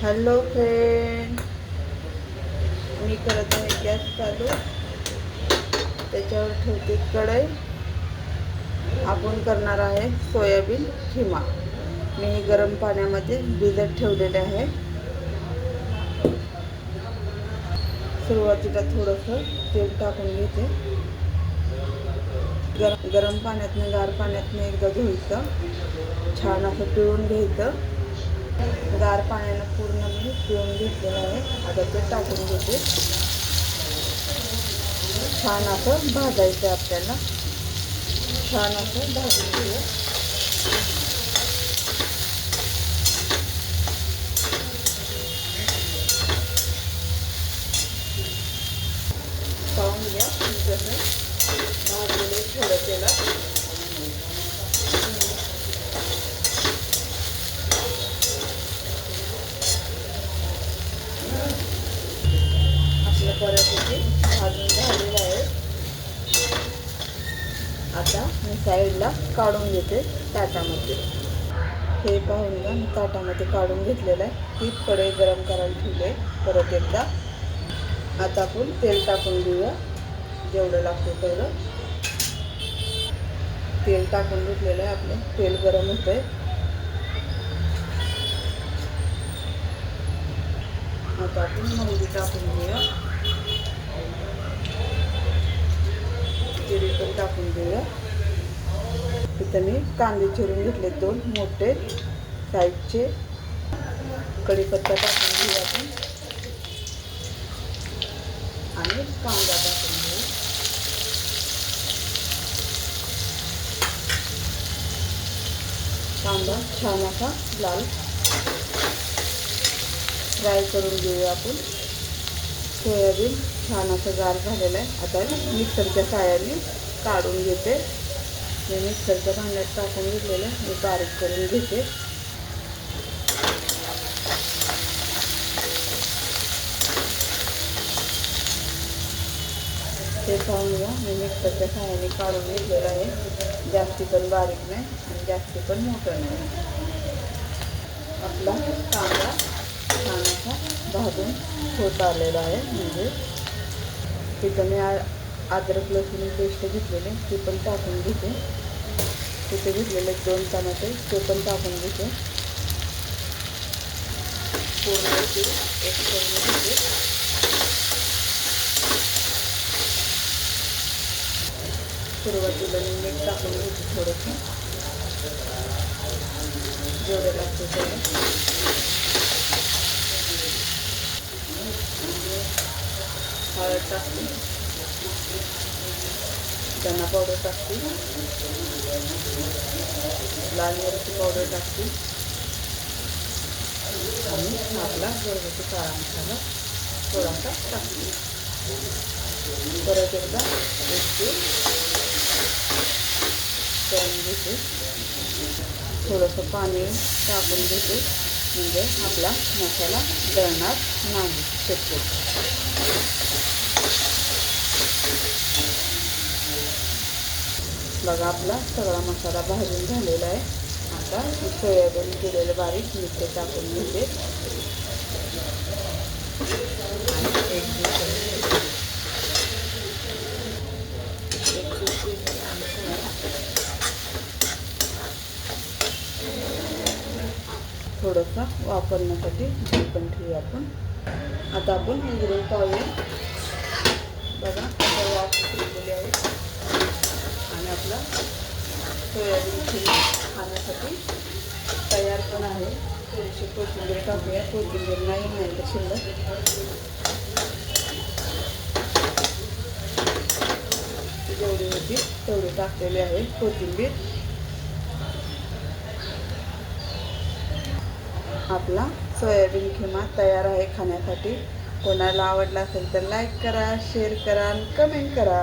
Hello friend, मी करत आहे gas चालू. त्याच्यावर ठेवते कढई. आपण करणार आहे सोयाबीन खिमा. मी हे गरम पाण्यामध्ये भिजत ठेवलेले आहे. सुरुवातीला थोडंसं तेल टाकून घेते. गरम पाण्यातनं गार पाण्यातनं एकदा धुवायचं, छान असं पिळून घ्यायचं. गार पाण्यानं पूर्ण मी पिळून घेतलेलं आहे. आता ते टाकून घेते. छान असं भाजायचं आपल्याला. छान असं भाजून घेऊया. पाहून घ्या जसं भाजलेले थोडं तेलात. आपलं बऱ्यापैकी भाजून झालेलं आहे. आता मी साईडला काढून घेते ताटामध्ये. हे पाहून घ्या, मी ताटामध्ये काढून घेतलेलं आहे. ती कढई गरम करायला ठेवली आहे परत एकदा. आता आपण तेल टाकून घेऊया, जेवढं लागतं तेवढं. तेल टाकून घेतलेलं आहे. आपलं तेल गरम होतं आहे. आता आपण मोहरी टाकून घेऊया, जिरे पण टाकून घेऊया. इथं मी कांदे चिरून घेतले 2 मोठे साईजचे. कढीपत्ता टाकून घेऊया आपण आणि कांदा टाकून घेऊ. कांदा छान असा लाल फ्राय करून घेऊया आपण. सोयाबीन छान असं गार झालेलं आहे. आता मिक्सरच्या साहाय्याने काढून घेते. मी मिक्सरच्या भांड्यात टाकून घेतलेलं मी बारीक करून घेते. ते पाहून घ्या, मी मिक्सरच्या साहाय्याने काढून घेतलेलं आहे. जास्ती पण बारीक नाही आणि जास्ती पण मोठं नाही. आपला कांदा छान असा भाजून होत आलेला आहे. म्हणजे तिथं मी अद्रक लसूण पेस्ट घेतलेले ते पण टाकून घेते. तिथे घेतलेले 2 टमाटे ते पण टाकून घेते. पूर्ण ते एक करून घेते. सुरुवातीला मी मीठ टाकून घेते थोडंसं, जेवढं लागतं तेवढं. हळद टाकते, धना पावडर टाकते, लाल मिरची पावडर टाकते आणि आपला घरगुती काळा मसाला थोडासा टाकते. परत एकदा करून घेते. थोडंसं पाणी टाकून घेते, म्हणजे आपला मसाला जळणार नाही शक्यतो. बघा, आपला सगळा मसाला भाजून झालेला आहे. आता सोयाबीन केलेलं बारीक मिरची टाकून घेते आणि एक थोडंसं वापरण्यासाठी पण ठेवूया आपण. आता आपण उघडून पाहूया. बघा, आता वाफ सुटलेली आहे आणि आपला सोयाबीन खिमा खाण्यासाठी तयार पण आहे. थोडीशी कोथिंबीर टाकूया. कोथिंबीर नाही तर शिल्लक. जेवढी होती तेवढी टाकलेली आहे कोथिंबीर. आपला सोयाबीन खिमा तयार आहे खाण्यासाठी. कोणाला आवडला असेल तर लाईक करा, शेअर करा आणि कमेंट करा.